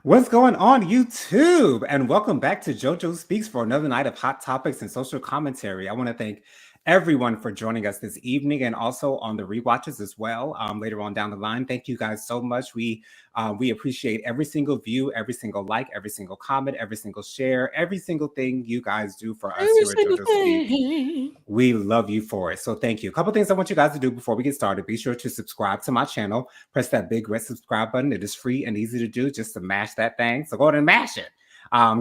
What's going on, YouTube? And welcome back to JoJo Speaks for another night of hot topics and social commentary. I want to thank everyone for joining us this evening and also on the rewatches as well later on down the line. Thank you guys so much. We appreciate every single view, every single like, every single comment, every single share, every single thing you guys do for us Every here at single JoJo Speaks. thing. We love you for it. So thank you. A couple things I want you guys to do before we get started. Be sure to subscribe to my channel. Press that big red subscribe button. It is free and easy to do just to mash that thing. So go ahead and mash it.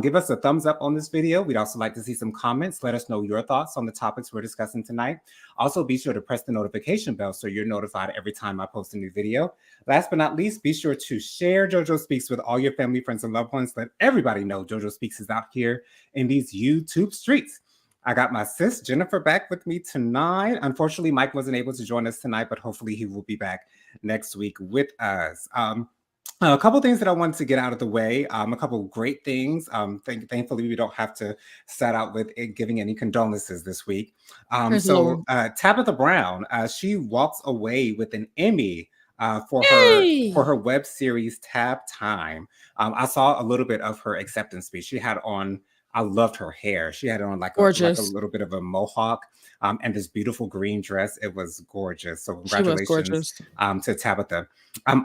Give us a thumbs up on this video. We'd also like to see some comments. Let us know your thoughts on the topics we're discussing tonight. Also, be sure to press the notification bell so you're notified every time I post a new video. Last but not least, be sure to share JoJo Speaks with all your family, friends, and loved ones. Let everybody know JoJo Speaks is out here in these YouTube streets. I got my sis Jennifer back with me tonight. Unfortunately, Mike wasn't able to join us tonight, but hopefully he will be back next week with us. A couple things that I wanted to get out of the way. A couple great things. Thankfully, we don't have to start out with giving any condolences this week. Tabitha Brown, she walks away with an Emmy for her web series Tab Time. I saw a little bit of her acceptance speech. She had on. I loved her hair. She had it on like a little bit of a mohawk and this beautiful green dress. It was gorgeous. So congratulations to Tabitha.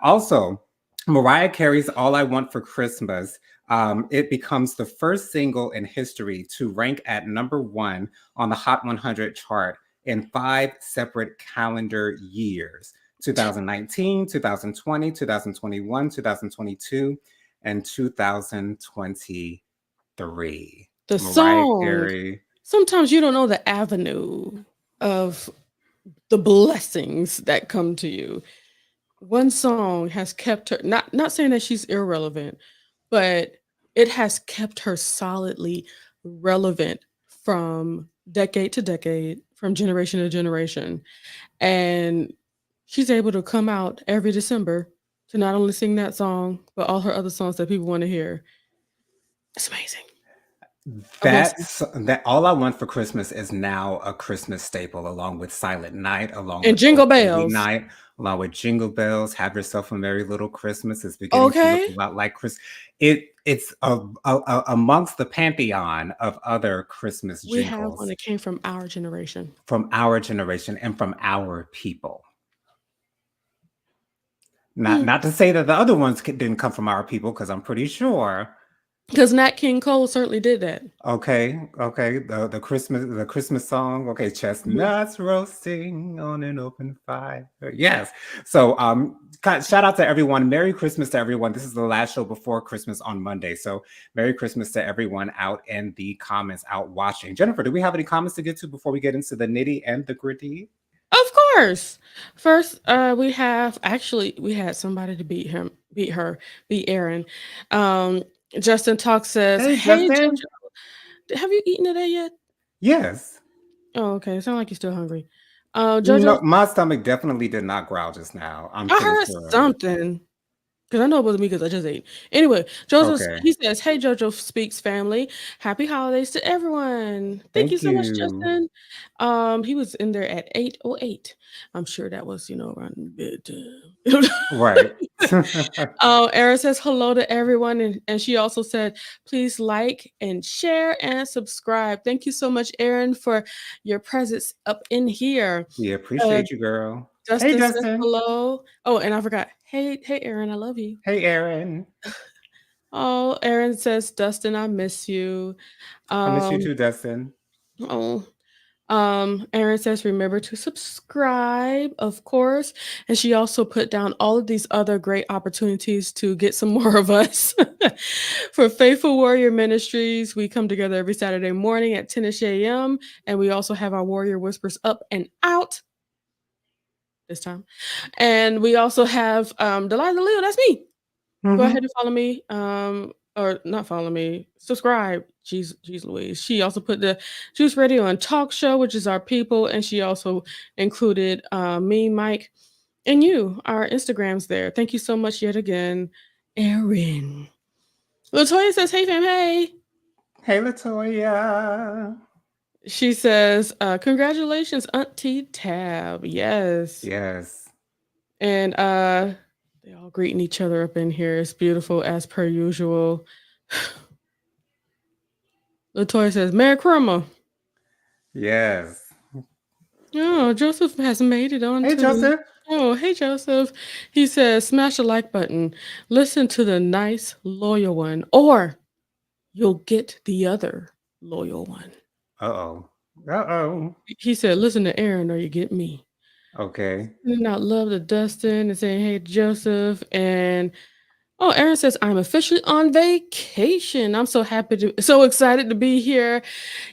Also, Mariah Carey's All I Want for Christmas. It becomes the first single in history to rank at #1 on the Hot 100 chart in 5 separate calendar years. 2019, 2020, 2021, 2022, and 2023. The song. Carey. Sometimes you don't know the avenue of the blessings that come to you. One song has kept her, not saying that she's irrelevant, but it has kept her solidly relevant from decade to decade, from generation to generation. And she's able to come out every December to not only sing that song, but all her other songs that people want to hear. It's amazing. That All I Want for Christmas is now a Christmas staple, along with Silent Night, along with Jingle Bells Night, along with Jingle Bells. Have Yourself a Merry Little Christmas. It's beginning to look a lot like Christmas. It's amongst the pantheon of other Christmas jingles. We have one that came from our generation, and from our people. Not to say that the other ones didn't come from our people, because I'm pretty sure. Because Nat King Cole certainly did that. Okay. The Christmas song. Okay, chestnuts roasting on an open fire. Yes. So shout out to everyone. Merry Christmas to everyone. This is the last show before Christmas on Monday. So Merry Christmas to everyone out in the comments, out watching. Jennifer, do we have any comments to get to before we get into the nitty and the gritty? Of course. First, we had somebody to beat Aaron. Justin Talk says, "Hey, Justin. JoJo, have you eaten today yet?" Yes. Oh, okay. It sounds like you're still hungry. JoJo, no, my stomach definitely did not growl just now. I heard something. Because I know it wasn't me because I just ate. Anyway, he says, "Hey, JoJo Speaks family. Happy holidays to everyone. Thank you so much, Justin." He was in there at 8:08. I'm sure that was, around bedtime. Right. Erin says hello to everyone. And she also said, please like and share and subscribe. Thank you so much, Erin, for your presence up in here. We appreciate you, girl. Justin says hello. Oh, and I forgot. Hey, Erin, I love you. Hey, Erin. Oh, Erin says, Dustin, I miss you. I miss you too, Dustin. Oh, Erin says, remember to subscribe, of course. And she also put down all of these other great opportunities to get some more of us. For Faithful Warrior Ministries, we come together every Saturday morning at 10ish a.m. And we also have our Warrior Whispers up and out this time. And we also have Delilah Leo, that's me. Mm-hmm. Go ahead and follow me. Or not follow me, subscribe. Jeez Louise. She also put the Juice Radio and Talk Show, which is our people, and she also included me, Mike, and you, our Instagrams there. Thank you so much yet again, Erin. Latoya says, hey fam, hey. Hey Latoya. She says, congratulations, Auntie Tab. Yes. Yes. And They all greeting each other up in here. It's beautiful as per usual. Latoya says, Merry Christmas. Yes. Oh, Joseph has made it Hey, onto the. Joseph. Oh, hey, Joseph. He says, smash the like button. Listen to the nice, loyal one, or you'll get the other loyal one. Uh-oh. Uh-oh. He said, listen to Aaron, or you get me. Okay. Sending out love to Dustin and saying, hey, Joseph. And oh, Aaron says, I'm officially on vacation. I'm so excited to be here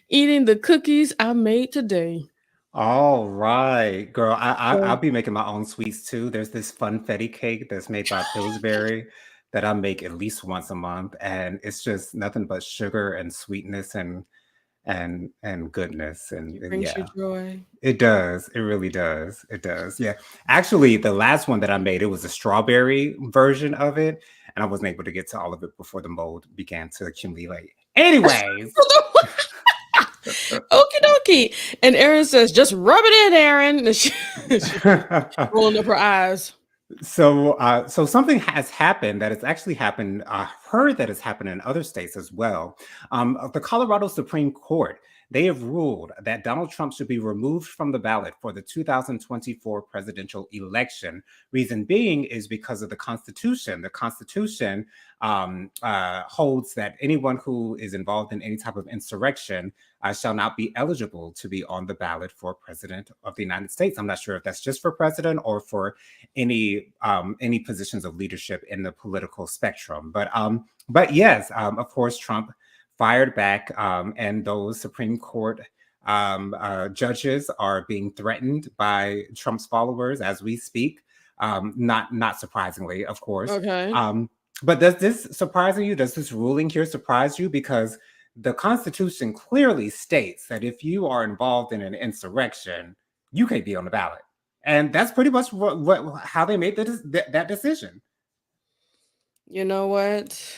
eating the cookies I made today. All right, girl. I'll So be making my own sweets too. There's this funfetti cake that's made by Pillsbury that I make at least once a month, and it's just nothing but sugar and sweetness and goodness, it and brings you yeah, joy. it does. It really does. It does. Yeah. Actually, the last one that I made, it was a strawberry version of it, and I wasn't able to get to all of it before the mold began to accumulate. Anyways. Okie dokie. And Aaron says, just rub it in, Aaron. And she rolling up her eyes. So something has happened that has actually happened. Heard that has happened in other states as well. The Colorado Supreme Court, they have ruled that Donald Trump should be removed from the ballot for the 2024 presidential election. Reason being is because of the Constitution. The Constitution holds that anyone who is involved in any type of insurrection shall not be eligible to be on the ballot for president of the United States. I'm not sure if that's just for president or for any positions of leadership in the political spectrum. But yes, of course, Trump fired back, and those Supreme Court judges are being threatened by Trump's followers as we speak. Not surprisingly, of course. Okay. But does this surprise you? Does this ruling here surprise you? Because the Constitution clearly states that if you are involved in an insurrection, you can't be on the ballot. And that's pretty much how they made that decision. You know what?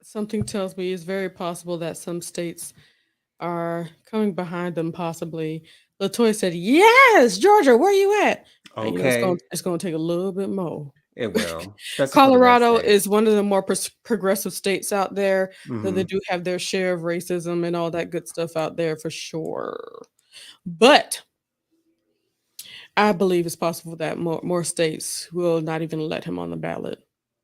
Something tells me it's very possible that some states are coming behind them, possibly. Latoya said, yes, Georgia, where you at? Okay, It's gonna take a little bit more. it will, especially for the red Colorado states. is one of the more progressive states out there, though they Hmm. do have their share of racism and all that good stuff out there for sure. But I believe it's possible that more states will not even let him on the ballot.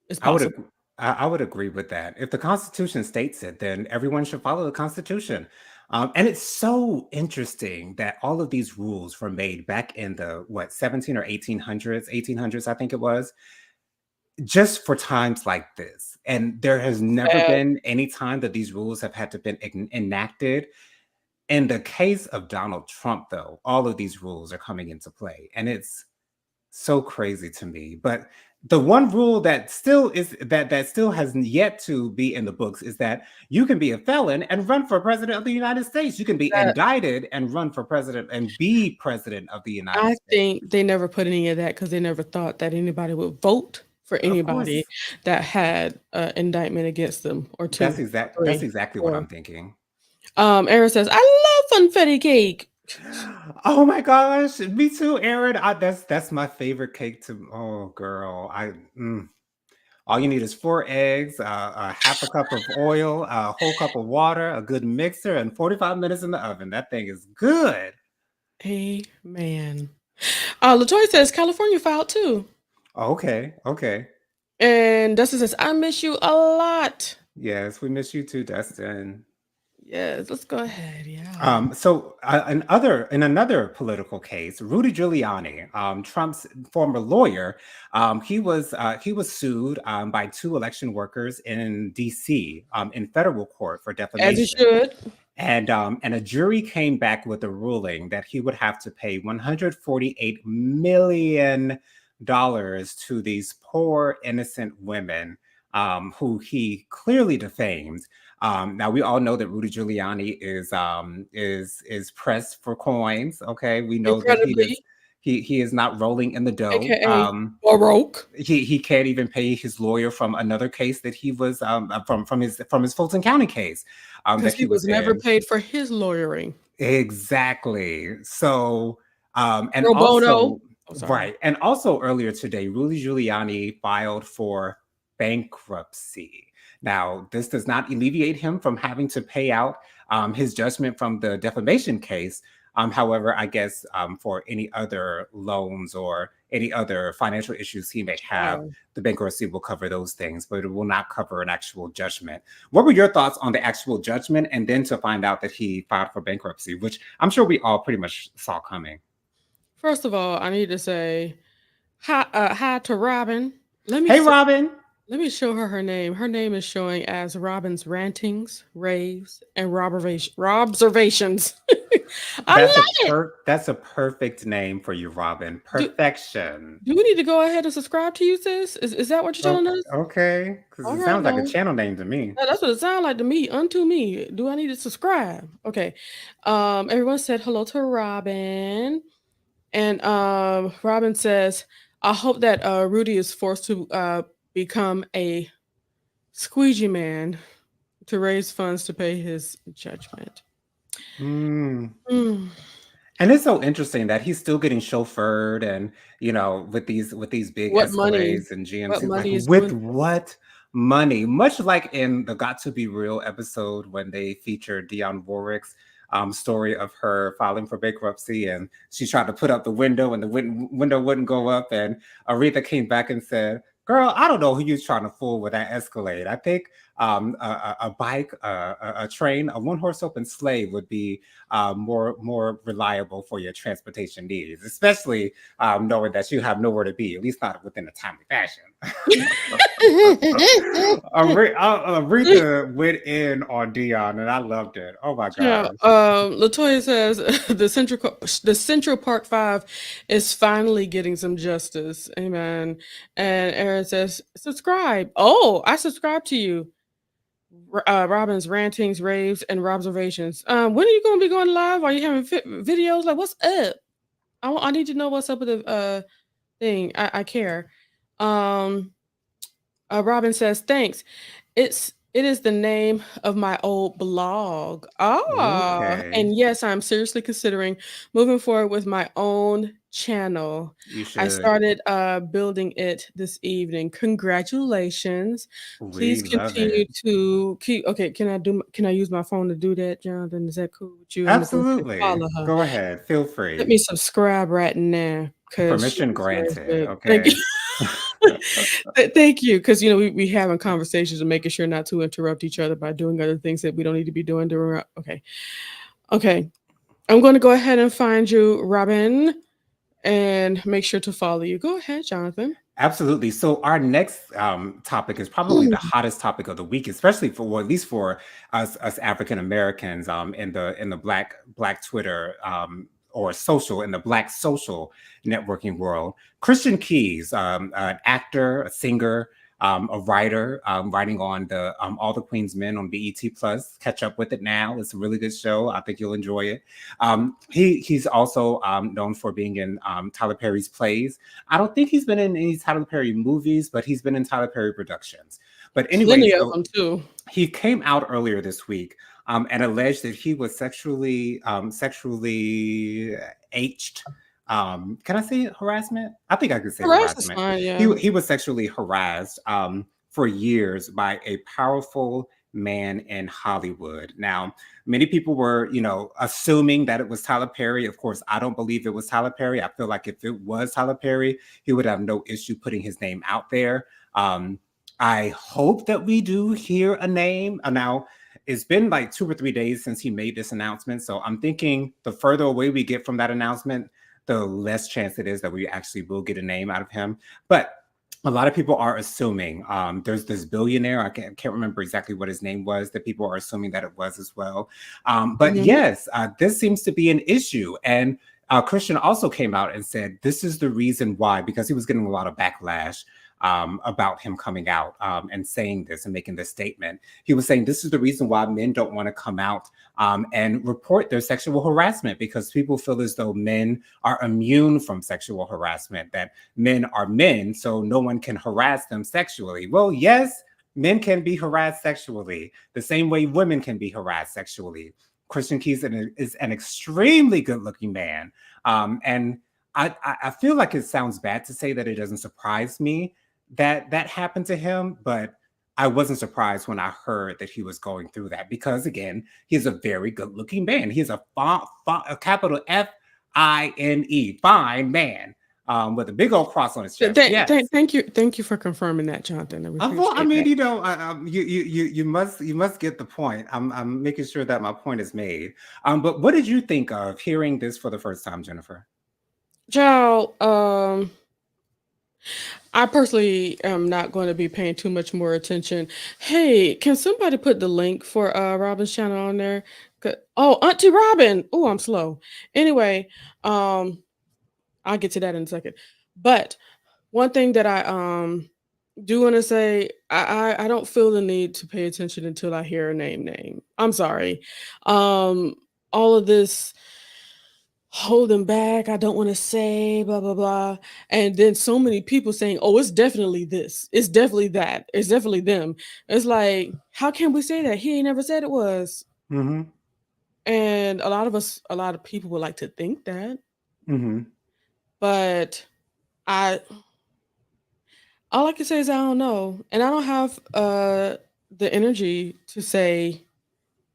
It's I would possible. ag- I would agree with that. If the Constitution states it, then everyone should follow the Constitution. And it's so interesting that all of these rules were made back in the 17 or 1800s, 1800s, I think it was, just for times like this. And there has never Sad. been any time that these rules have had to been enacted. In the case of Donald Trump, though, all of these rules are coming into play, and it's so crazy to me. But the one rule that still has yet to be in the books is that you can be a felon and run for president of the United States. You can be That indicted and run for president and be president of the United I States. think they never put any of that because they never thought that anybody would vote for Of anybody course, that had an indictment against them, or that's 2, that's 3, exactly what 4. I'm thinking. Aaron says, "I love funfetti cake." Oh my gosh, me too, Aaron. That's my favorite cake to. Oh, girl, all you need is 4 eggs, a half a cup of oil, a whole cup of water, a good mixer, and 45 minutes in the oven. That thing is good. Amen. Latoya says California filed too, Okay, okay. and Dustin says, "I miss you a lot." Yes, we miss you too, Dustin. Yes, let's go ahead. Yeah. In another political case, Rudy Giuliani, Trump's former lawyer, he was sued by 2 election workers in D.C. In federal court for As you defamation. should. And a jury came back with a ruling that he would have to pay $148 million to these poor innocent women who he clearly defamed. Now we all know that Rudy Giuliani is pressed for coins. Okay, we know that Incredibly, he is not rolling in the dough. aka Baroque, He can't even pay his lawyer from another case that he was from his Fulton County case because that he he was was never in. paid for his lawyering. Exactly. So and Pro also bono. Oh, sorry. Right. And also earlier today, Rudy Giuliani filed for bankruptcy. Now, this does not alleviate him from having to pay out his judgment from the defamation case. However, I guess for any other loans or any other financial issues he may have, Wow. the bankruptcy will cover those things, but it will not cover an actual judgment. What were your thoughts on the actual judgment and then to find out that he filed for bankruptcy, which I'm sure we all pretty much saw coming? First of all, I need to say hi to Robin. Let me Hey, s- Robin. let me show her name. Her name is showing as Robin's rantings, raves, and observations. I love it. That's a perfect name for you, Robin. Do, Perfection. do we need to go ahead and subscribe to you, sis? Is that what you're telling us? Okay, because All it right, sounds like a now. channel name to me. That's what it sounds like to me. Unto me. Do I need to subscribe? Okay. Everyone said hello to Robin. And Robin says, I hope that Rudy is forced to become a squeegee man to raise funds to pay his judgment. Mm. Mm. And it's so interesting that he's still getting chauffeured and with these big What money? Escalades and What GMCs. Like money is with doing? what money? Much like in the Got to Be Real episode when they featured Dionne Warwick's story of her filing for bankruptcy and she tried to put up the window and the window wouldn't go up and Aretha came back and said, "Girl, I don't know who you're trying to fool with that Escalade. I think a bike, a train, a one-horse open sleigh would be more reliable for your transportation needs, especially knowing that you have nowhere to be, at least not within a timely fashion." Aretha went in on Dion, and I loved it. Oh my Yeah, gosh! Latoya says the Central Park Five is finally getting some justice. Amen. And Aaron says, subscribe. Oh, I subscribe to you. Robin's rantings, raves, and observations. When are you going to be going live? Are you having videos? Like, what's up? I need to know what's up with the thing. I care. Um, Robin says, thanks. It is the name of my old blog. Ah, Okay, and yes, I'm seriously considering moving forward with my own channel. you I should. started building it this evening. Congratulations. Please We love continue it. to keep okay, can I use my phone to do that, Jonathan? Is that cool with you? I'm gonna go ahead and Absolutely. follow her. Go ahead. Feel Let free. me subscribe right now because she Permission deserves granted. it. Thank you. Okay. Thank you, because we having conversations and making sure not to interrupt each other by doing other things that we don't need to be doing during. Okay, okay. I'm going to go ahead and find you, Robin, and make sure to follow you. Go ahead, Jonathan. Absolutely. So our next topic is probably the hottest topic of the week, especially for, well, at least for us African Americans in the black Twitter or social in the black social networking world. Christian Keys, an actor, a singer, a writer, writing on the All the Queen's Men on BET Plus. Catch up with it now. It's a really good show. I think you'll enjoy it. He's also known for being in Tyler Perry's plays. I don't think he's been in any Tyler Perry movies, but he's been in Tyler Perry productions. But anyway, Plenty of so them too. he came out earlier this week and alleged that he was sexually aged. Can I say harassment? I think I could say The rest is harassment. fine. Yeah. He was sexually harassed for years by a powerful man in Hollywood. Now, many people were, assuming that it was Tyler Perry. Of course, I don't believe it was Tyler Perry. I feel like if it was Tyler Perry, he would have no issue putting his name out there. I hope that we do hear a name. Now, it's been like 2 or 3 days since he made this announcement. So I'm thinking the further away we get from that announcement, the less chance it is that we actually will get a name out of him. But a lot of people are assuming there's this billionaire. I can't remember exactly what his name was that people are assuming that it was as well. But Mhm. yes, this seems to be an issue. And Christian also came out and said this is the reason why, because he was getting a lot of backlash about him coming out and saying this and making this statement. He was saying this is the reason why men don't want to come out and report their sexual harassment, because people feel as though men are immune from sexual harassment, that men are men, so no one can harass them sexually. Well, yes, men can be harassed sexually the same way women can be harassed sexually. Christian Keys is an extremely good looking man. And I feel like it sounds bad to say that it doesn't surprise me that that happened to him, but I wasn't surprised when I heard that he was going through that because again, he's a very good-looking man. He's a capital Fine, fine man, with a big old cross on his chest. Yes. Thank you for confirming that, Jonathan. We Well, I appreciate mean, that. you must get the point. I'm making sure that my point is made. But what did you think of hearing this for the first time, Jennifer? Child, I personally am not going to be paying too much more attention. Hey, can somebody put the link for Robin's channel on there? Oh, Auntie Robin. Oh, I'm slow. Anyway, um, I'll get to that in a second. But one thing that I do want to say, I don't feel the need to pay attention until I hear a name. I'm sorry. Um, all of this holding back, I don't want to say, blah, blah, blah. And then so many people saying, oh, it's definitely this, it's definitely that, it's definitely them. It's like, how can we say that? He ain't never said it was. Mm-hmm. And a lot of people would like to think that, Mm-hmm. but I all I can say is I don't know. And I don't have the energy to say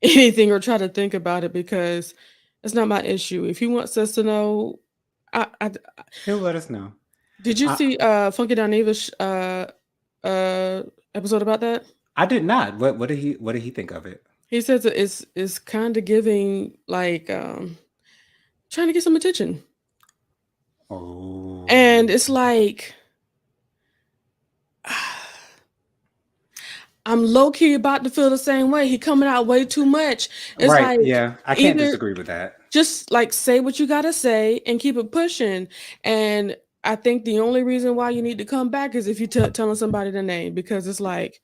anything or try to think about it because it's not my issue. If he wants us to know, I He'll let us know. did you I, see Funky Doneva's uh episode about that? I did not. What did he think of it? He says it's kind of giving like trying to get some attention. Oh, And it's like I'm low key about to feel the same way. He coming out way too much. It's right. like Yeah, I can't either disagree with that. just like say what you gotta say and keep it pushing. And I think the only reason why you need to come back is if you telling somebody the name because it's like,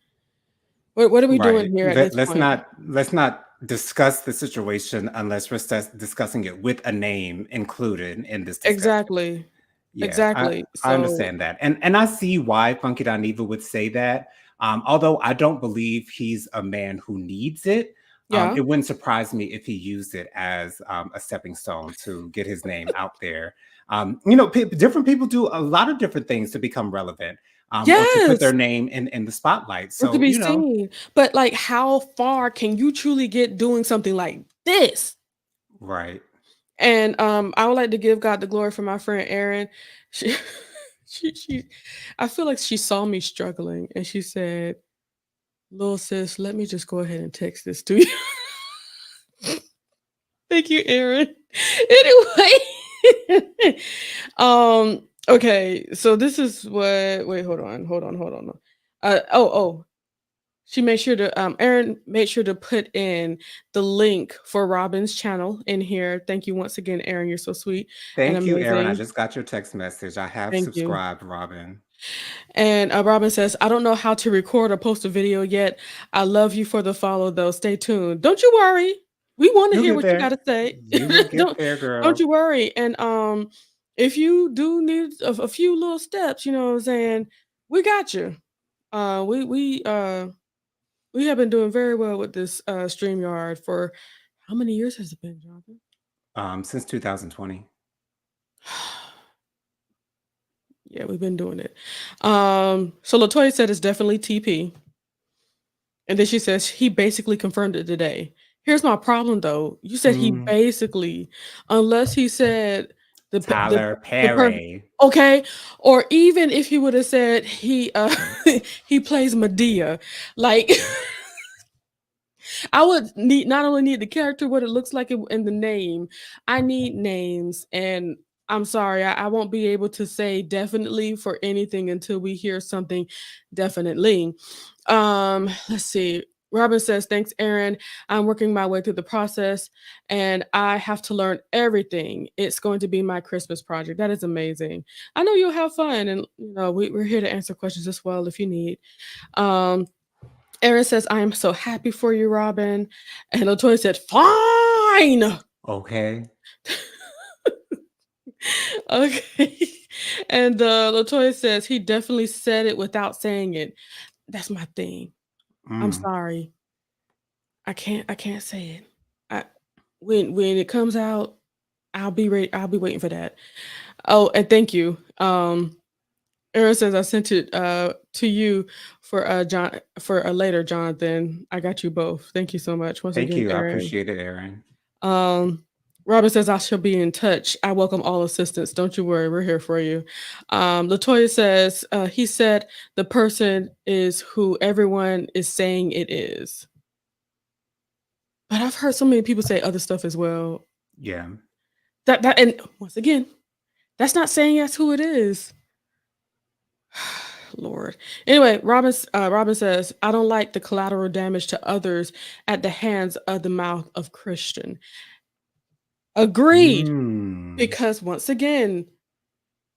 what are we Right. doing here at this point? Let's not discuss the situation unless we're discussing it with a name included in this discussion. Exactly, Yeah, exactly. I So understand that, and I see why Funky Dineva would say that. Although I don't believe he's a man who needs it, yeah, it wouldn't surprise me if he used it as a stepping stone to get his name out there. Different people do a lot of different things to become relevant, or to put their yes, name in the spotlight. or to So be seen. But like, how far can you truly get doing something like this? right. And I would like to give God the glory for my friend Erin. She, she, I feel like she saw me struggling, and she said, "Little sis, let me just go ahead and text this to you." Thank you, Erin. Anyway, okay, so this is what. Wait, hold on. Oh, she made sure to Erin made sure to put in the link for Robin's channel in here. Thank you once again, Erin. You're so sweet and Thank you, Aaron. I amazing. just got your text message. I have Thank you. subscribed, Robin. And Robin says, I don't know how to record or post a video yet. I love you for the follow though. Stay tuned. Don't you worry. We want to You'll hear get what you got there. to say. You will get don't there, don't girl. you worry. And if you do need a few little steps, you know what I'm saying, we got you. We have been doing very well with this StreamYard for how many years has it been, Jonathan? Since 2020. Yeah, we've been doing it. So Latoya said it's definitely TP. And then she says he basically confirmed it today. Here's my problem though. You said he Mm, basically, unless he said Tyler the per Perry. okay, or even if he would have said he he plays Medea, like I would need not only need the character, what it looks like in the name. I need names, and I'm sorry, I won't be able to say definitely for anything until we hear something definitely. Let's see. Robin says, thanks, Aaron. I'm working my way through the process and I have to learn everything. It's going to be my Christmas project. That is amazing. I know you'll have fun and we're here to answer questions as well if you need. Um, Aaron says, I am so happy for you, Robin. And Latoya said, fine. Okay. Okay. And Latoya says, he definitely said it without saying it. That's my thing. I'm Mm. sorry. I can't say it. I when it comes out, I'll be ready. I'll be waiting for that. Oh, and thank you. Aaron says I sent it to you for John for later, Jonathan. I got you both. Thank you so much once Thank again, you. I Aaron. appreciate it, Aaron. Um, Robin says I shall be in touch. I welcome all assistance. Don't you worry, we're here for you. Latoya says he said the person is who everyone is saying it is. But I've heard so many people say other stuff as well. Yeah. That and once again, that's not saying that's who it is. Lord. Anyway, Robin says, I don't like the collateral damage to others at the hands of the mouth of Christian. Agreed. Mm. Because once again,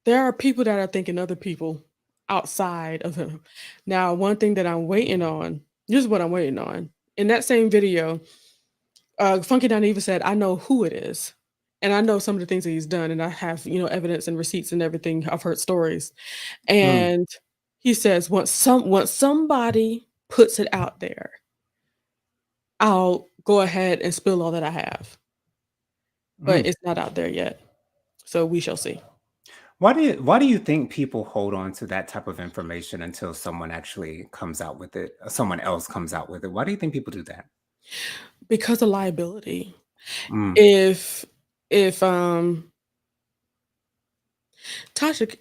there are people that are thinking other people outside of him. Now, one thing that I'm waiting on, this is what I'm waiting on. In that same video, Funky Don even said, I know who it is. And I know some of the things that he's done, and I have, evidence and receipts and everything. I've heard stories. Mm. And he says, once somebody puts it out there, I'll go ahead and spill all that I have. But Mm. it's not out there yet. So we shall see. Why do you think people hold on to that type of information until someone actually comes out with it? Or someone else comes out with it. Why do you think people do that? Because of liability. Mm. If Tasha,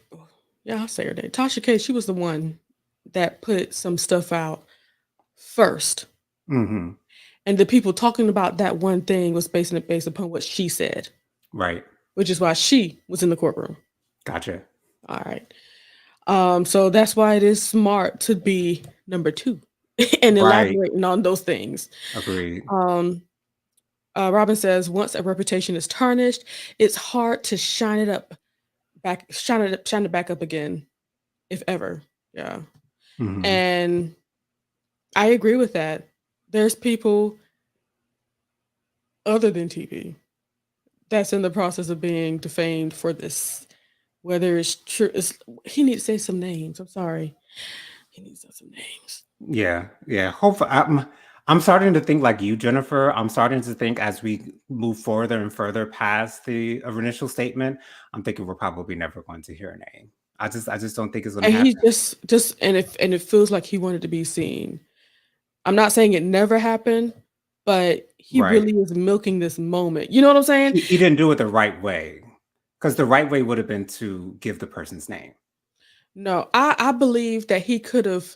yeah, I'll say her name. Tasha K, she was the one that put some stuff out first. Hmm. And the people talking about that one thing was based upon what she said, Right. which is why she was in the courtroom. Gotcha. All right. So that's why it is smart to be number two and Right. elaborating on those things. Agreed. Um, Robin says, once a reputation is tarnished, it's hard to shine it back up again, if ever. Yeah. Hmm. And I agree with that. There's people other than TP that's in the process of being defamed for this. Whether it's true, he needs to say some names. I'm sorry. He needs to say some names. Yeah. Yeah. Hopefully, I'm starting to think like you, Jennifer. I'm starting to think as we move further and further past the initial statement, I'm thinking we're probably never going to hear a name. I just don't think it's going to And he happen. just and it feels like he wanted to be seen. I'm not saying it never happened, but he Right. really is milking this moment. You know what I'm saying? He didn't do it the right way, because the right way would have been to give the person's name. No, I believe that he could have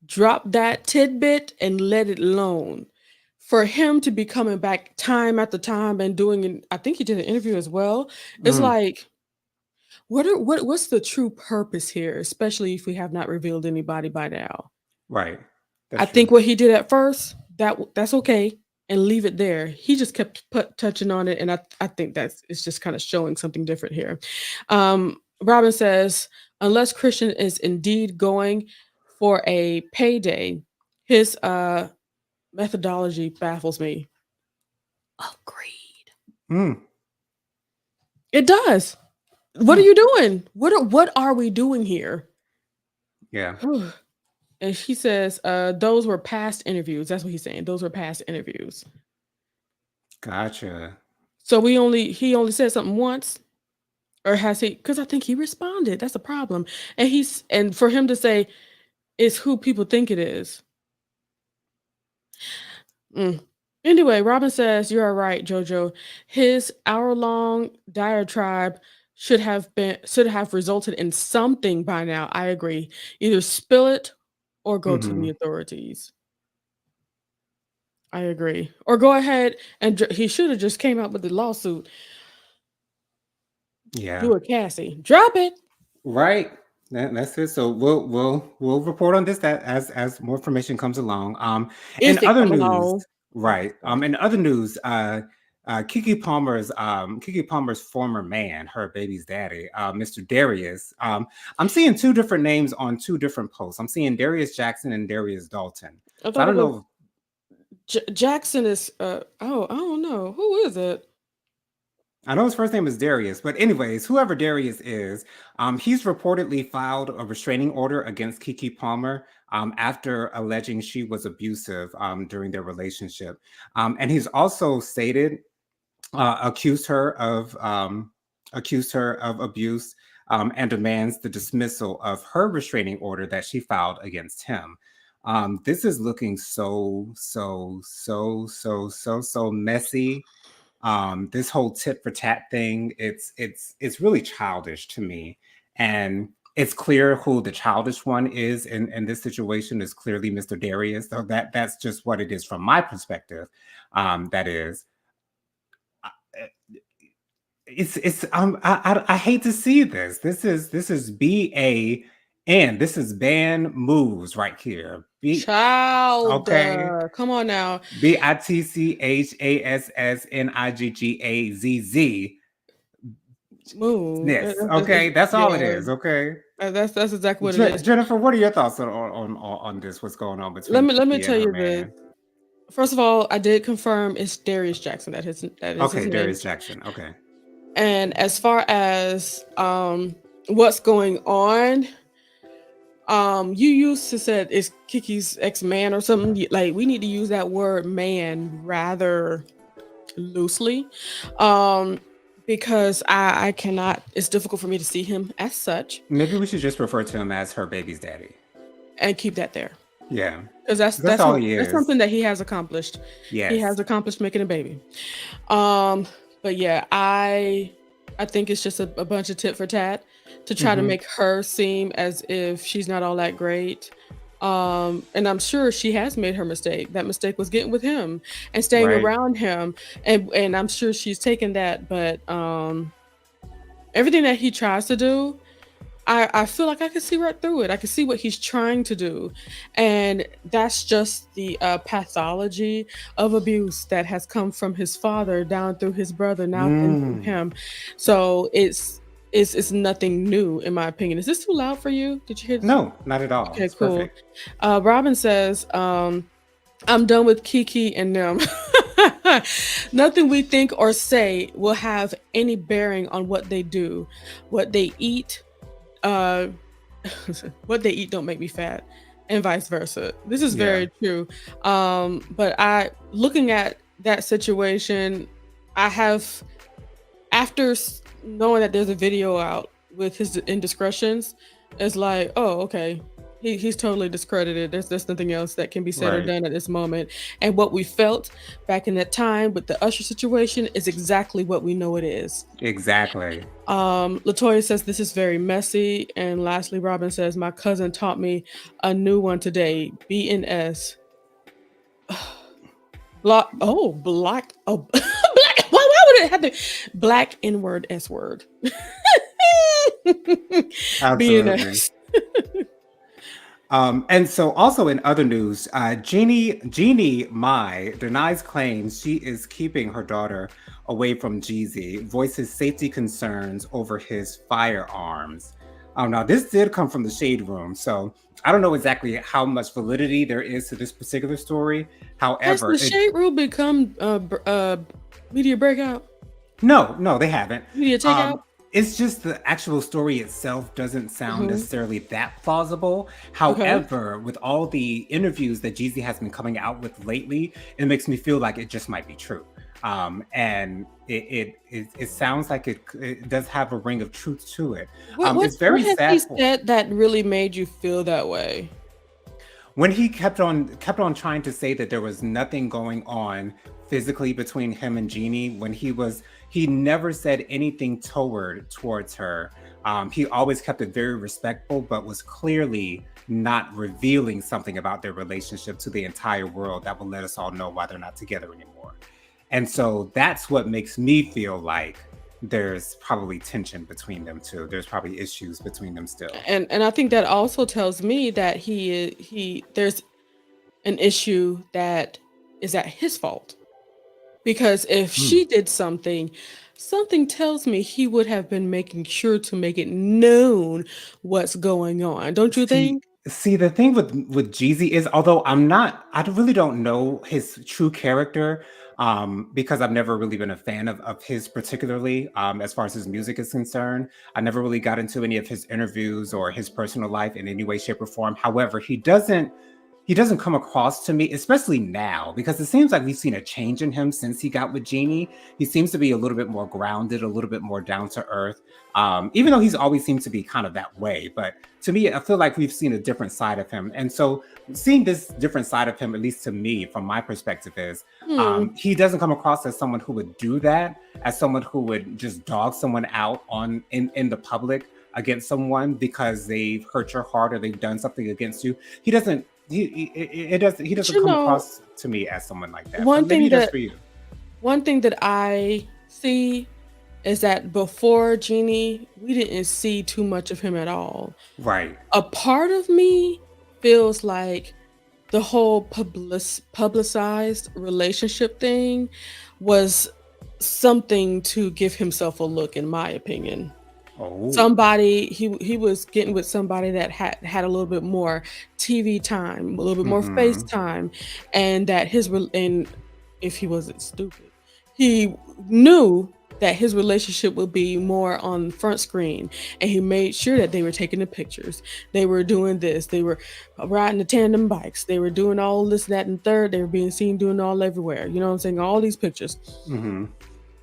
dropped that tidbit and let it alone. For him to be coming back time after time and doing an, I think he did an interview as well. It's Mm, like, what's the true purpose here, especially if we have not revealed anybody by now? right. I That's true. think what he did at first, that's okay, and leave it there. He just kept touching on it, and I think that's it's just kind of showing something different here. Robin says, unless Christian is indeed going for a payday, his methodology baffles me. Agreed. Mm, It does. What are hmm, you doing? What are we doing here? yeah. And she says, those were past interviews. That's what he's saying. Those were past interviews. Gotcha. So he only said something once, or has he? Because I think he responded. That's a problem. And for him to say it's who people think it is. Mm. Anyway, Robin says you are right, Jojo. His hour-long diatribe should have resulted in something by now. I agree. Either spill it or go to the Hmm. authorities. I agree. Or go ahead and he should have just came out with the lawsuit. Yeah. Do it, Cassie. Drop it. Right. That's it. So we'll report on this that as more information comes along. In Is it other coming news, on? right. Sorry. In other news, Keke Palmer's former man, her baby's daddy, Mr. Darius. I'm seeing two different names on two different posts. I'm seeing Darius Jackson and Darius Dalton. I So I thought it don't was know. Jackson is oh, I don't know. Who is it? I know his first name is Darius, but anyways, whoever Darius is, he's reportedly filed a restraining order against Keke Palmer after alleging she was abusive during their relationship. And he's also accused her of accused her of abuse, and demands the dismissal of her restraining order that she filed against him. This is looking so messy. This whole tit for tat thing, it's really childish to me. And it's clear who the childish one is in this situation is clearly Mr. Darius. So that's just what it is from my perspective. That is. It's I hate to see this. This is BAN. This is ban moves right here. Child, Okay. come on now. BITCHASSNIGGAZZ. Move. Yes. Okay, that's all it is. Okay. That's exactly what it is. Jennifer, what are your thoughts on this? What's going on between Let me Keke tell and her you man? this. First of all, I did confirm it's Darius Jackson. That is Okay, his name. Darius Jackson. Okay. And as far as what's going on, you used to said it's Keke's ex-man or something. Like, we need to use that word man rather loosely. Because I cannot, it's difficult for me to see him as such. Maybe we should just refer to him as her baby's daddy. And keep that there. Yeah. Because that's all he is. That's something that he has accomplished. Yes. He has accomplished making a baby. But yeah, I think it's just a bunch of tit for tat to try to make her seem as if she's not all that great. And I'm sure she has made her mistake. That mistake was getting with him and staying around him. And I'm sure she's taken that. But everything that he tries to do, I feel like I can see right through it. I can see what he's trying to do. And that's just the pathology of abuse that has come from his father down through his brother, now through him. So it's nothing new, in my opinion. Is this too loud for you? Did you hear this? No, not at all. Okay, it's cool. Perfect. Robin says, I'm done with Keke and them. Nothing we think or say will have any bearing on what they do, what they eat. What they eat don't make me fat, and vice versa. This is very true. But looking at that situation, I have, after knowing that there's a video out with his indiscretions, it's like, oh, okay, he's totally discredited. There's nothing else that can be said or done at this moment. And what we felt back in that time with the Usher situation is exactly what we know it is. Exactly. Latoya says this is very messy. And lastly, Robin says, my cousin taught me a new one today. BNS. Black. Black. Why would it have to black N-word S-word? Absolutely. BNS. And so also in other news, Jeannie Mai denies claims she is keeping her daughter away from Jeezy, voices safety concerns over his firearms. Now, this did come from the Shade Room, so I don't know exactly how much validity there is to this particular story. However, has the Shade Room become media breakout? No, they haven't. Media takeout? It's just the actual story itself doesn't sound necessarily that plausible. However, with all the interviews that Jeezy has been coming out with lately, it makes me feel like it just might be true. And it sounds like it does have a ring of truth to it. It's very what sad. He said that really made you feel that way? When he kept on trying to say that there was nothing going on physically between him and Jeannie, when he never said anything towards her. He always kept it very respectful, but was clearly not revealing something about their relationship to the entire world that will let us all know why they're not together anymore. And so that's what makes me feel like there's probably tension between them two. There's probably issues between them still. And I think that also tells me that there's an issue that is at his fault. Because if she did something tells me he would have been making sure to make it known what's going on. Don't you think? See, the thing with Jeezy is, although I really don't know his true character, because I've never really been a fan of his particularly, as far as his music is concerned. I never really got into any of his interviews or his personal life in any way, shape, or form. However, he doesn't he doesn't come across to me, especially now, because it seems like we've seen a change in him since he got with Jeannie. He seems to be a little bit more grounded, a little bit more down to earth. Even though he's always seemed to be kind of that way, but to me, I feel like we've seen a different side of him. And so seeing this different side of him, at least to me, from my perspective, is Hmm. he doesn't come across as someone who would do that, as someone who would just dog someone out in the public against someone because they've hurt your heart or they've done something against you. He doesn't. He But doesn't come across to me as someone like that. But one maybe thing that's that for you. one thing that I see is that before Jeannie, we didn't see too much of him at all. Right. A part of me feels like the whole publicized relationship thing was something to give himself a look, in my opinion. Oh. Somebody he was getting with somebody that had a little bit more TV time, a little bit more face Mm-hmm. time, and that and if he wasn't stupid, he knew that his relationship would be more on front screen, and he made sure that they were taking the pictures. They were doing this. They were riding the tandem bikes. They were doing all this, that, and third. They were being seen doing all everywhere. You know what I'm saying? All these pictures. Mm-hmm.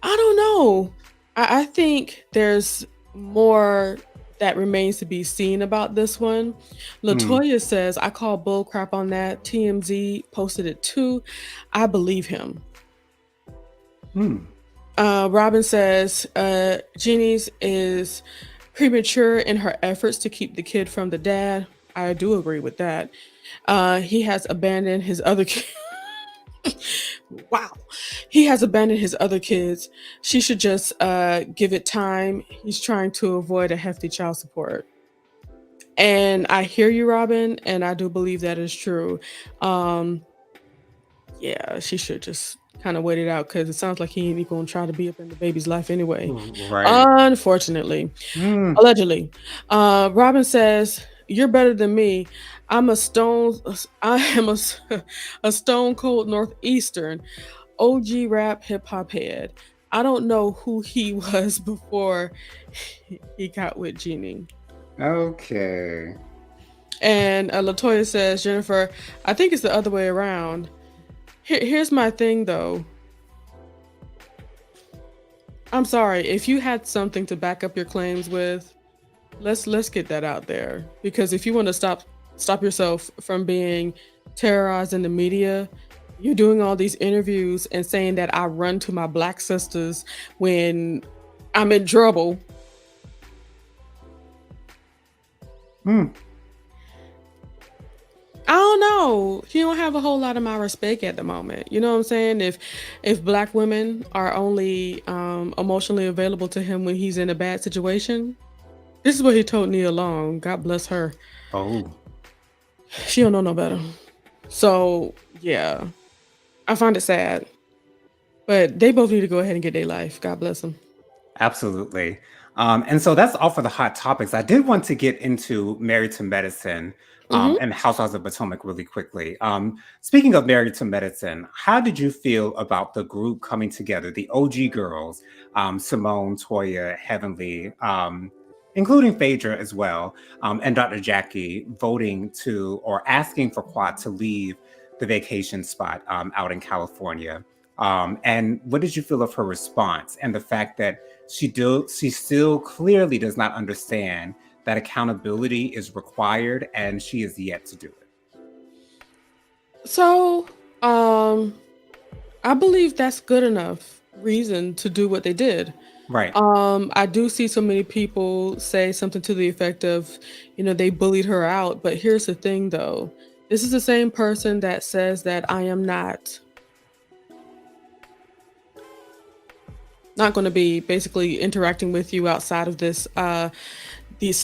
I don't know. I think there's more that remains to be seen about this one. Mm-hmm. Latoya says, I call bull crap on that. TMZ posted it too. I believe him. Mm. Robin says, Jeannie's is premature in her efforts to keep the kid from the dad. I do agree with that. He has abandoned his other kids. Wow. He has abandoned his other kids. She should just give it time. He's trying to avoid a hefty child support. And I hear you, Robin, and I do believe that is true. Um, yeah, she should just kind of wait it out because it sounds like he ain't even gonna try to be up in the baby's life anyway. Right. Unfortunately. Mm. Allegedly. Robin says, "You're better than me. I'm a stone. I am a stone cold northeastern OG rap hip hop head. I don't know who he was before he got with Jeannie." Okay. And Latoya says, "Jennifer, I think it's the other way around. Here's my thing though. I'm sorry if you had something to back up your claims with. Let's get that out there because if you want to stop yourself from being terrorized in the media, you're doing all these interviews and saying that I run to my black sisters when I'm in trouble. Mm. I don't know. He don't have a whole lot of my respect at the moment. You know what I'm saying? If black women are only emotionally available to him when he's in a bad situation, this is what he told Nia Long. God bless her. Oh. She don't know no better. So yeah, I find it sad. But they both need to go ahead and get their life. God bless them. Absolutely. And so that's all for the hot topics. I did want to get into Married to Medicine Hmm. and Housewives of Potomac really quickly. Speaking of Married to Medicine, how did you feel about the group coming together, the OG girls, Simone, Toya, Heavenly, including Phaedra as well, and Dr. Jackie voting to or asking for Quad to leave the vacation spot out in California? And what did you feel of her response and the fact that she still clearly does not understand that accountability is required and she is yet to do it? So I believe that's good enough reason to do what they did. Right. I do see so many people say something to the effect of, they bullied her out. But here's the thing though. This is the same person that says that I am not going to be basically interacting with you outside of these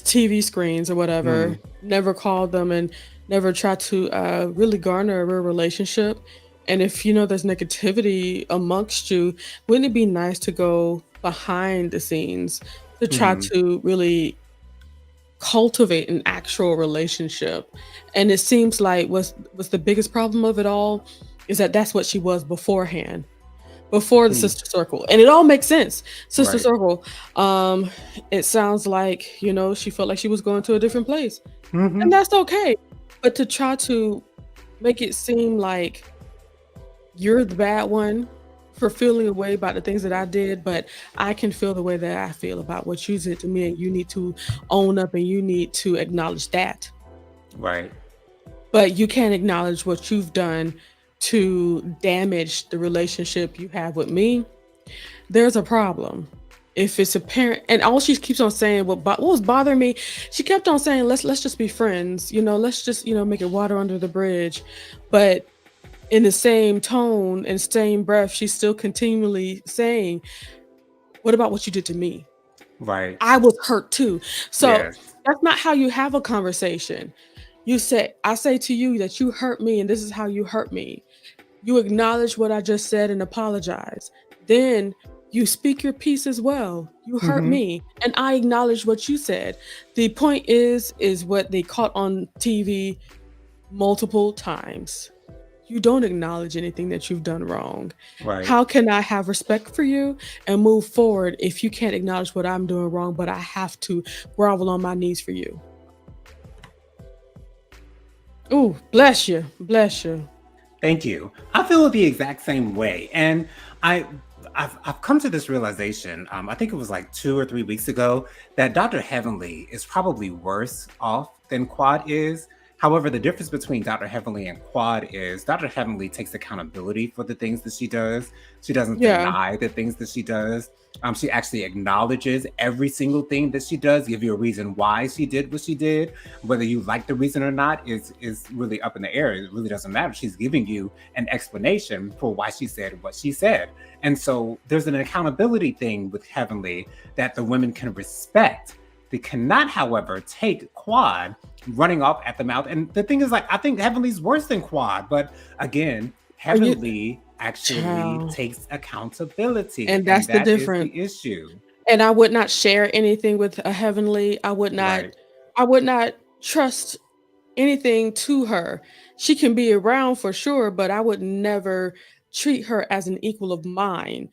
TV screens or whatever. Mm, Never called them and never tried to really garner a real relationship. And if there's negativity amongst you, wouldn't it be nice to go behind the scenes to try mhm, to really cultivate an actual relationship? And it seems like what's the biggest problem of it all is that that's what she was beforehand, before the mm, sister circle, and it all makes sense. Sister right. circle, it sounds like she felt like she was going to a different place, and Hmm. that's okay. But to try to make it seem like you're the bad one for feeling a way about the things that I did, but I can feel the way that I feel about what you did to me, and you need to own up and you need to acknowledge that. Right. But you can't acknowledge what you've done to damage the relationship you have with me. There's a problem. If it's apparent, and all she keeps on saying, what was bothering me, she kept on saying, let's just be friends, let's just make it water under the bridge. But in the same tone and same breath, she's still continually saying, what about what you did to me? Right. I was hurt too. So Yes. that's not how you have a conversation. I say to you that you hurt me and this is how you hurt me. You acknowledge what I just said and apologize. Then you speak your piece as well. You hurt Mm-hmm. me and I acknowledge what you said. The point is what they caught on TV multiple times. You don't acknowledge anything that you've done wrong. Right. How can I have respect for you and move forward if you can't acknowledge what I'm doing wrong, but I have to grovel on my knees for you? Ooh, bless you. Bless you. Thank you. I feel the exact same way, and I. I've come to this realization. I think it was like 2 or 3 weeks ago that Dr. Heavenly is probably worse off than Quad is. However, the difference between Dr. Heavenly and Quad is Dr. Heavenly takes accountability for the things that she does. She doesn't Yeah. deny the things that she does. She actually acknowledges every single thing that she does, give you a reason why she did what she did. Whether you like the reason or not is really up in the air. It really doesn't matter. She's giving you an explanation for why she said what she said. And so there's an accountability thing with Heavenly that the women can respect. They cannot, however, take Quad running off at the mouth. And the thing is, like, I think Heavenly's worse than Quad. But again, Are you Heavenly actually child? takes accountability, And and that's the that is difference. the issue. And I would not share anything with a heavenly. Right. I would not trust anything to her. She can be around for sure, but I would never treat her as an equal of mine.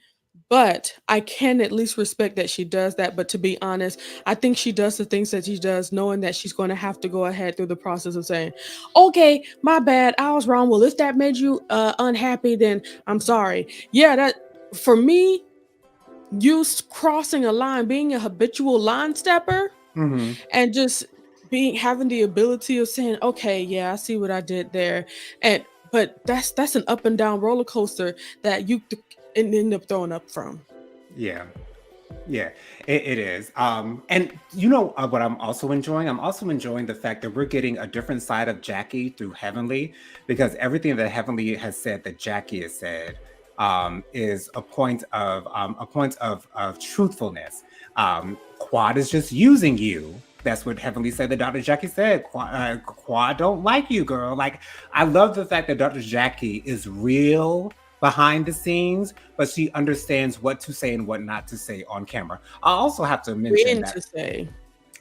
But I can at least respect that she does that. But to be honest, I think she does the things that she does, knowing that she's going to have to go ahead through the process of saying, okay, my bad, I was wrong. Well, if that made you unhappy, then I'm sorry. Yeah, that for me, crossing a line, being a habitual line stepper, Hmm. and just being having the ability of saying, "Okay, yeah, I see what I did there," and but that's an up and down roller coaster that end up throwing up from. Yeah. Yeah, it is. And you know what I'm also enjoying? I'm also enjoying the fact that we're getting a different side of Jackie through Heavenly, because everything that Heavenly has said that Jackie has said is a point of truthfulness. Quad is just using you. That's what Heavenly said that Dr. Jackie said. Quad don't like you, girl. Like, I love the fact that Dr. Jackie is real behind the scenes, but she understands what to say and what not to say on camera. I also have to mention When that, to say,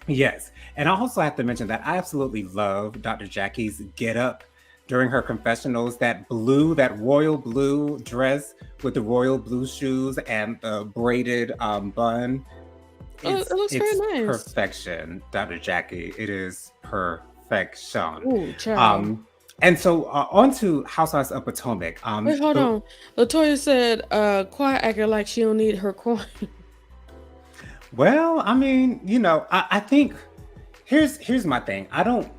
yes, and I also have to mention that I absolutely love Dr. Jackie's get up during her confessionals. That royal blue dress with the royal blue shoes and the braided bun. "Oh, it looks It's very nice." perfection, Dr. Jackie. It is perfection. Ooh, child. Um, and so on to Housewives of Potomac. Wait, hold on. Latoya said, "Quiet acting like she don't need her coin." Well, I mean, I think here's my thing. I don't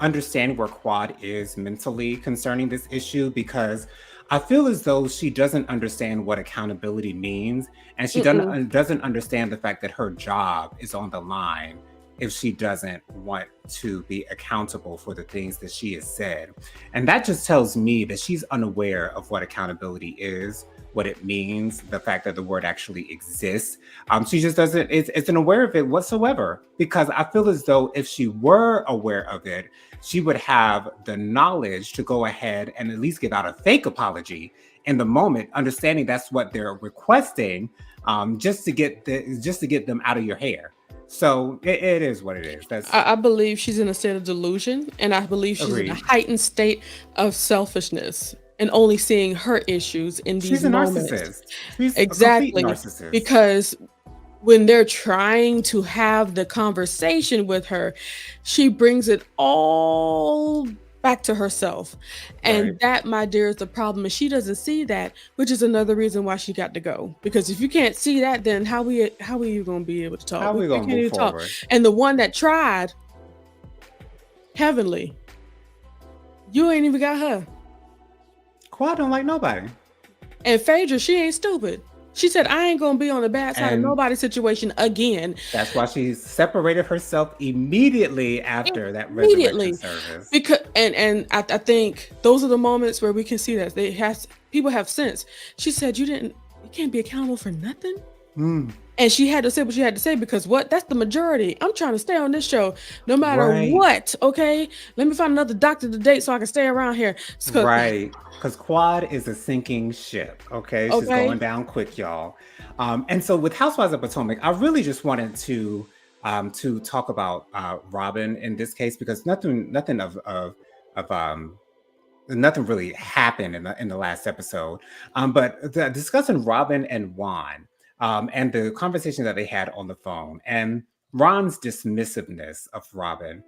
understand where Quad is mentally concerning this issue, because I feel as though she doesn't understand what accountability means, and she Mm-mm. doesn't understand the fact that her job is on the line if she doesn't want to be accountable for the things that she has said. And that just tells me that she's unaware of what accountability is, what it means, the fact that the word actually exists. She just doesn't, isn't aware of it whatsoever. Because I feel as though if she were aware of it, she would have the knowledge to go ahead and at least give out a fake apology in the moment, understanding that's what they're requesting, just to get them out of your hair. So it is what it is. That's I believe she's in a state of delusion, and I believe she's in a agreed. heightened state of selfishness and only seeing her issues in She's these a moments. narcissist. She's a complete Exactly. narcissist. Because when they're trying to have the conversation with her, she brings it all back to herself. Right. And that, my dear, is the problem. And she doesn't see that, which is another reason why she got to go. Because if you can't see that, then how are you gonna be able to talk? How are we We gonna can't move even talk. forward? And the one that tried, Heavenly, you ain't even got her. Quad don't like nobody. And Phaedra, she ain't stupid. She said, I ain't gonna be on the bad side of And nobody's situation again. that's why she separated herself immediately after that resurrection Immediately. service. Because I think those are the moments where we can see that people have sense. She said, you can't be accountable for nothing. Mm, And she had to say what she had to say because that's the majority. I'm trying to stay on this show no matter right. what. Okay. Let me find another doctor to date so I can stay around here. Right. Because Quad is a sinking ship. Okay. She's Okay. going down quick, y'all. And so with Housewives of Potomac, I really just wanted to talk about Robin in this case because nothing of nothing really happened in the last episode. But discussing Robin and Juan, and the conversation that they had on the phone, and Ron's dismissiveness of Robin.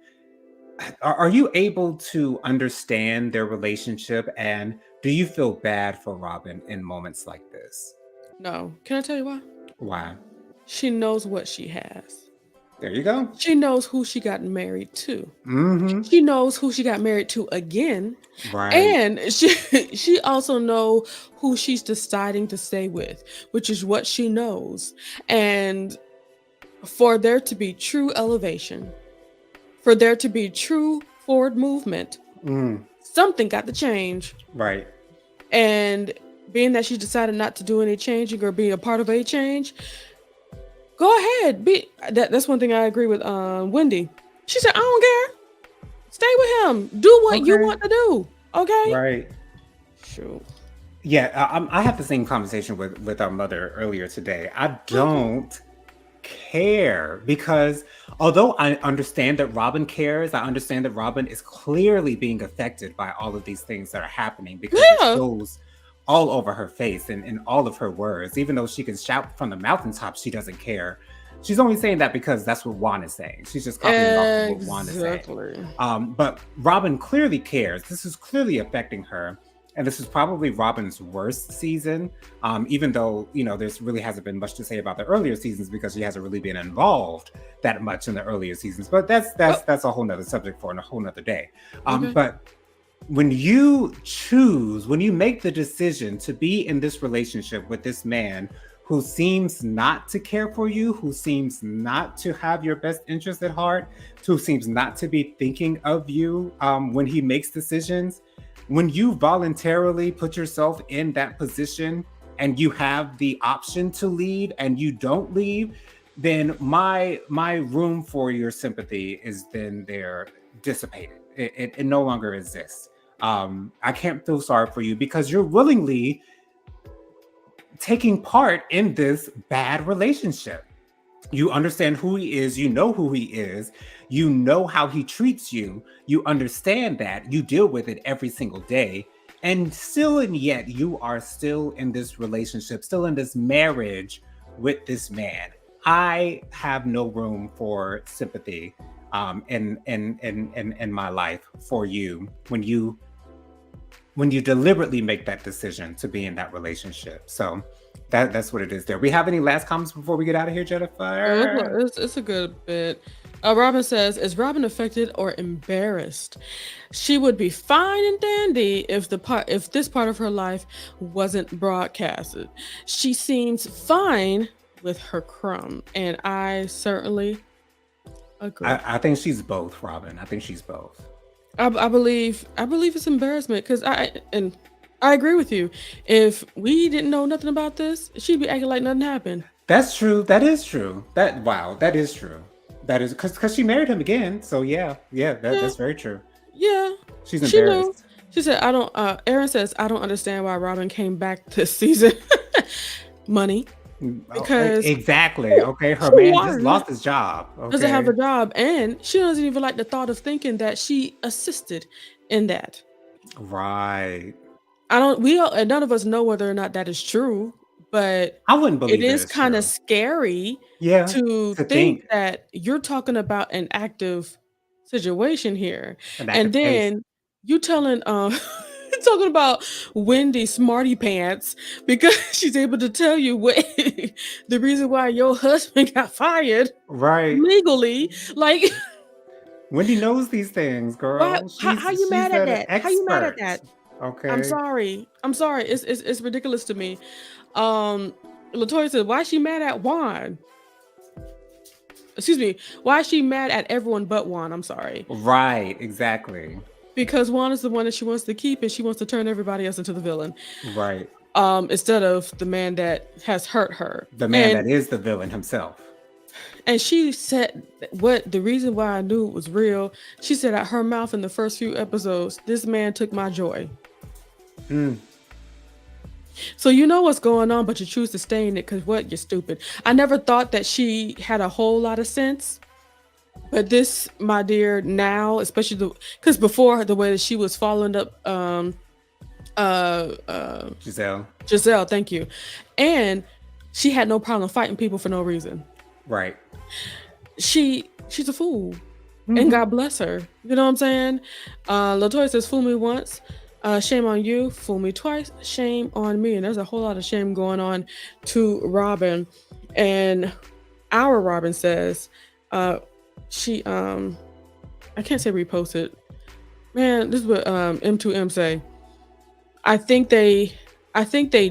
Are you able to understand their relationship, and do you feel bad for Robin in moments like this? No. Can I tell you why? Why? She knows what she has. There you go. She knows who she got married to. Mm-hmm. She knows who she got married to again. Right. And she also know who she's deciding to stay with, which is what she knows. And for there to be true elevation, for there to be true forward movement, Mm, something got to change. right. And being that she decided not to do any changing or be a part of a change, go ahead. That's one thing I agree with Wendy. She said, I don't care. Stay with him. Do what you Okay. want to do. Okay? Right. Shoot. Yeah, I had the same conversation with our mother earlier today. I Okay. don't care because although I understand that Robin cares, I understand that Robin is clearly being affected by all of these things that are happening because it Yeah. shows all over her face and in all of her words. Even though she can shout from the mountaintop, she doesn't care. She's only saying that because that's what Juan is saying. She's just copying off of what Juan is saying. Exactly. But Robin clearly cares. This is clearly affecting her. And this is probably Robin's worst season, even though, there's really hasn't been much to say about the earlier seasons because she hasn't really been involved that much in the earlier seasons. But Oh, that's a whole nother subject for a whole nother day. okay. But when you make the decision to be in this relationship with this man who seems not to care for you, who seems not to have your best interest at heart, who seems not to be thinking of you when he makes decisions, when you voluntarily put yourself in that position and you have the option to leave and you don't leave, then my room for your sympathy is then there dissipated. It no longer exists. I can't feel sorry for you because you're willingly taking part in this bad relationship. You understand who he is, you know who he is, you know how he treats you, you understand that, you deal with it every single day, and still and yet you are still in this relationship, still in this marriage with this man. I have no room for sympathy in my life for you when you deliberately make that decision to be in that relationship. So that's what it is there. We have any last comments before we get out of here, Jennifer? It's a good bit. Robin says, "Is Robin affected or embarrassed? She would be fine and dandy if this part of her life wasn't broadcasted. She seems fine with her crumb, and I certainly agree. I think she's both, Robin. I think she's both. I believe it's embarrassment because I agree with you. If we didn't know nothing about this, she'd be acting like nothing happened. That's true. That is true. That is true. That is because she married him again. So yeah, Yeah, that's very true. yeah. She's She knew. embarrassed. She said, "I don't." Aaron says, "I don't understand why Robin came back this season." Money, because Exactly. Okay, her man just one lost his job. doesn't have Okay, a job, and she doesn't even like the thought of thinking that she assisted in that. right. I don't. We all, and none of us know whether or not that is true, but I wouldn't it believe that is it's kind of true. scary Yeah, to to think think that you're talking about an active situation here, an and active case. then You telling talking about Wendy Smarty Pants because she's able to tell you what the reason why your husband got fired Right. legally. Like, Wendy knows these things, why? girl. How you She's mad at an that? How you mad at expert. that? I'm Okay. sorry. I'm sorry. It's ridiculous to me. Um, Latoya said, "Why is she mad at Juan? Excuse me. Why is she mad at everyone but Juan? I'm sorry." Right, exactly. Because Juan is the one that she wants to keep, and she wants to turn everybody else into the villain. Right. Instead of the man that has hurt her. The man And that is the villain himself. she said what the reason why I knew it was real. She said out her mouth in the first few episodes, "This man took my joy." Mm. So you know what's going on, but you choose to stay in it because what? You're stupid. I never thought that she had a whole lot of sense. But this, my dear, now, especially because before the way that she was following up Giselle. Giselle, thank you. And she had no problem fighting people for no reason. Right. She's a fool. And Mhm. God bless her. You know what I'm saying? Latoya says, "Fool me once, shame on you. Fool me twice, shame on me." And there's a whole lot of shame going on to Robin. And our Robin says, she I can't say reposted. Man, this is what M2M say. I think they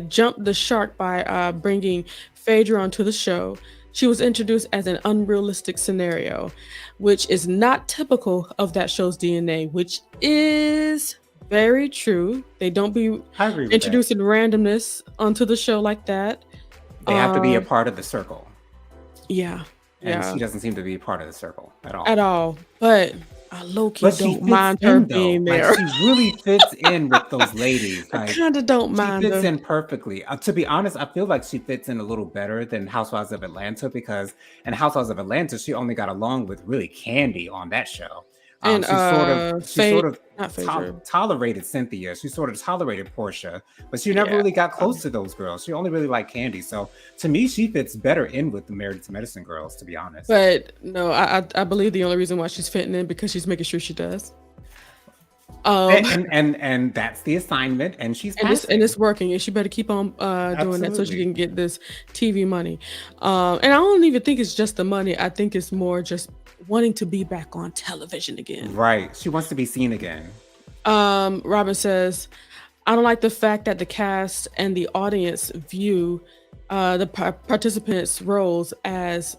jumped the shark by bringing Phaedra onto the show. She was introduced as an unrealistic scenario, which is not typical of that show's DNA, which is very true. They don't be I agree with that. introducing randomness onto the show like that. They have to be a part of the circle. Yeah. And Yeah. she doesn't seem to be a part of the circle at all. At all. But I low-key But she don't fits mind her in though. being Like there. she really fits in with those ladies. I Like kind of don't she mind fits her. in perfectly. To be honest, I feel like she fits in a little better than Housewives of Atlanta because in Housewives of Atlanta, she only got along with really Candy on that show. And She sort of not Phaedra. tolerated Cynthia. She sort of tolerated Portia, but she never Yeah. really got close to those girls. She only really liked Candy. So to me, she fits better in with the Married to Medicine girls, to be honest. But no, I believe the only reason why she's fitting in because she's making sure she does. And that's the assignment, and she's And passing. it's working, and she better keep on doing that so she Absolutely. can get this TV money. And I don't even think it's just the money. I think it's more just wanting to be back on television again. Right. She wants to be seen again. Robin says, "I don't like the fact that the cast and the audience view the participants' roles as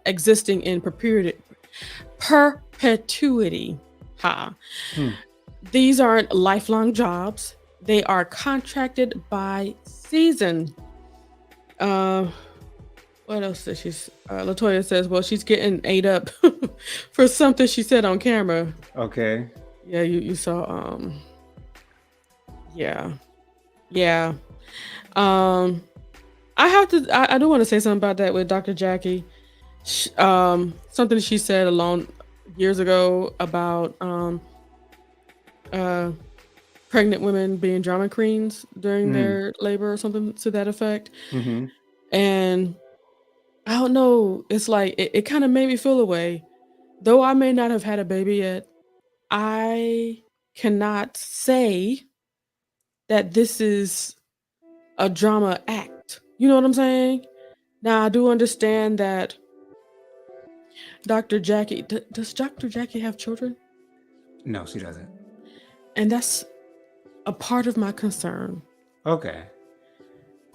existing in perpetuity. Ha. Hmm. These aren't lifelong jobs. They are contracted by season." What else did she? Latoya says, "Well, she's getting ate up for something she said on camera." Okay. Yeah, you saw. Yeah. I do want to say something about that with Dr. Jackie. Something she said along years ago about pregnant women being drama queens during their labor or something to that effect. Mm-hmm. And I don't know, it's like it kind of made me feel a way. Though I may not have had a baby yet, I cannot say that this is a drama act. You know what I'm saying? Now I do understand that Dr. Jackie does Dr. Jackie have children? No, she doesn't. And that's a part of my concern. Okay.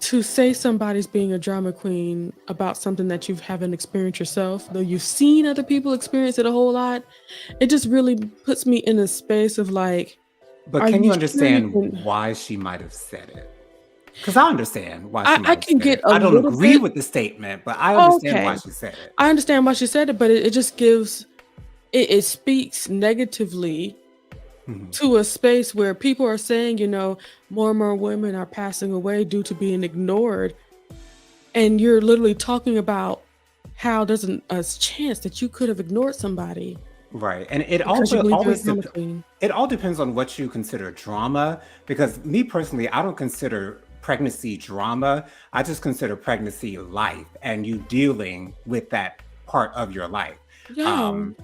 To say somebody's being a drama queen about something that you haven't experienced yourself, though you've seen other people experience it a whole lot, it just really puts me in a space of like, But are can you you sure you understand can? why she might have said it? Because I understand why she I might have can said get it. a I don't little agree bit. with the statement, but I understand why Okay, she said it. I understand why she said it, but it just gives it speaks negatively Mhm. to a space where people are saying, more and more women are passing away due to being ignored. And you're literally talking about how there's a chance that you could have ignored somebody Right. And it because you also believe you're a always drama queen. it all depends on what you consider drama. Because me personally, I don't consider pregnancy drama. I just consider pregnancy life and you dealing with that part of your life. Yeah. Um,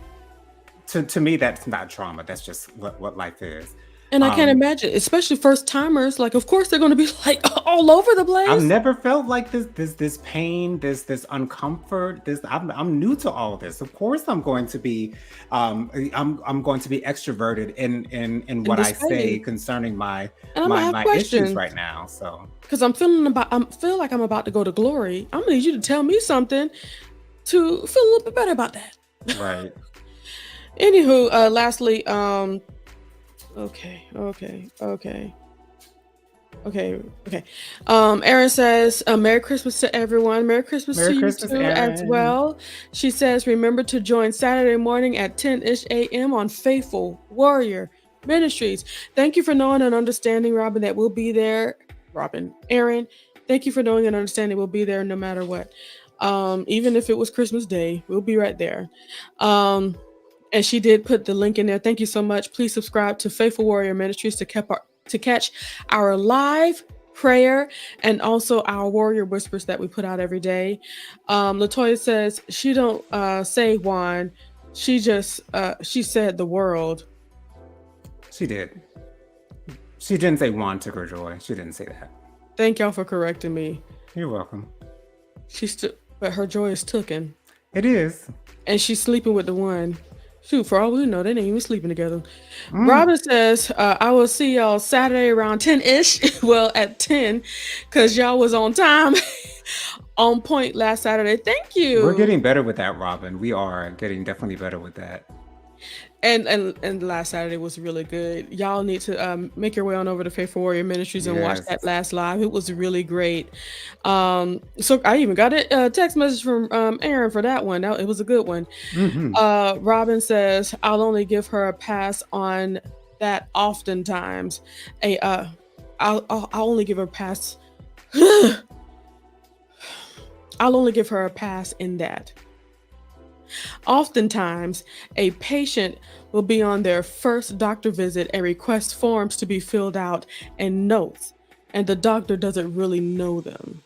to me, that's not drama. That's just what life is. And I can't Um, imagine, especially first timers, like, of course, they're gonna be, like, all over the I've place. never felt like this pain, this uncomfort. This I'm new to all this. Of course, I'm going to be I'm going to be extroverted in In what this I say pain, concerning my and Imma have my issues questions right now. So 'cause I feel like I'm about to go to glory. Imma need you to tell me something to feel a little bit better about that. right. Anywho, lastly, okay, okay, okay. Okay, okay. Erin says, Merry Christmas to everyone. Merry Christmas to Merry you Christmas, too as Aaron. well. She says, remember to join Saturday morning at 10-ish a.m. on Faithful Warrior Ministries. Thank you for knowing and understanding, Robin, that we'll be there. Robin, Erin, thank you for knowing and understanding we'll be there no matter what. Even if it was Christmas Day, we'll be right there. Um, and she did put the link in there. Thank you so much. Please subscribe to Faithful Warrior Ministries to catch our live prayer and also our warrior whispers that we put out every day. Latoya says she don't say Juan. She just she said the world. She did. She didn't say Juan took her joy. She didn't say that. Thank y'all for correcting me. You're welcome. But her joy is tooken. It is. And she's sleeping with the one. Shoot, for all we know, they ain't even sleeping together. Mm. Robin says, I will see y'all Saturday around 10-ish. Well, at 10, because y'all was on time, on point last Saturday. Thank We're you. getting better with that, Robin. We are getting definitely better with that. And last Saturday was really good. Y'all need to make your way on over to Faithful Warrior Ministries and watch Yes. that last live. It was really great. So I even got a text message from Aaron for that one. It was a good one. Mm-hmm. Robin says, I'll only give her a pass on that oftentimes. I'll only give her a pass. I'll only give her a pass in that. Oftentimes, a patient will be on their first doctor visit and request forms to be filled out and notes, and the doctor doesn't really know them.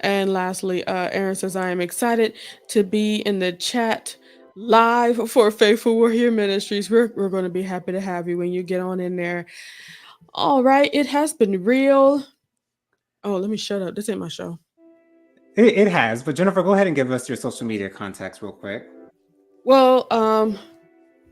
And lastly, Aaron says, I am excited to be in the chat live for Faithful Warrior Ministries. We're going to be happy to have you when you get on in there. All right, it has been real. Oh, let me shut up. This ain't my show. It has, but Jennifer, go ahead and give us your social media contacts real quick. Well,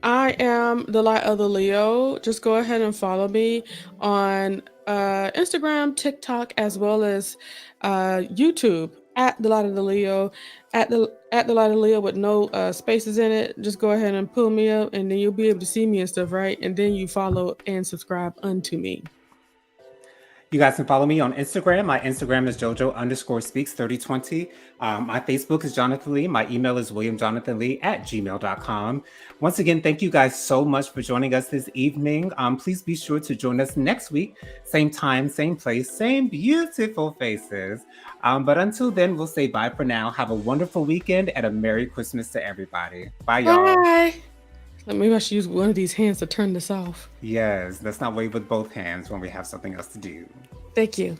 I am the Light of the Leo. Just go ahead and follow me on Instagram, TikTok, as well as YouTube at the Light of the Leo, at the Light of the Leo with no spaces in it. Just go ahead and pull me up, and then you'll be able to see me and stuff, right? And then you follow and subscribe unto me. You guys can follow me on Instagram. My Instagram is JoJo_speaks 3020. My Facebook is Jonathan Lee. My email is williamjonathanlee@gmail.com. Once again, thank you guys so much for joining us this evening. Please be sure to join us next week. Same time, same place, same beautiful faces. But until then, we'll say bye for now. Have a wonderful weekend and a Merry Christmas to everybody. Bye, y'all. Bye. Maybe I should use one of these hands to turn this off. Yes, let's not wave with both hands when we have something else to do. Thank you.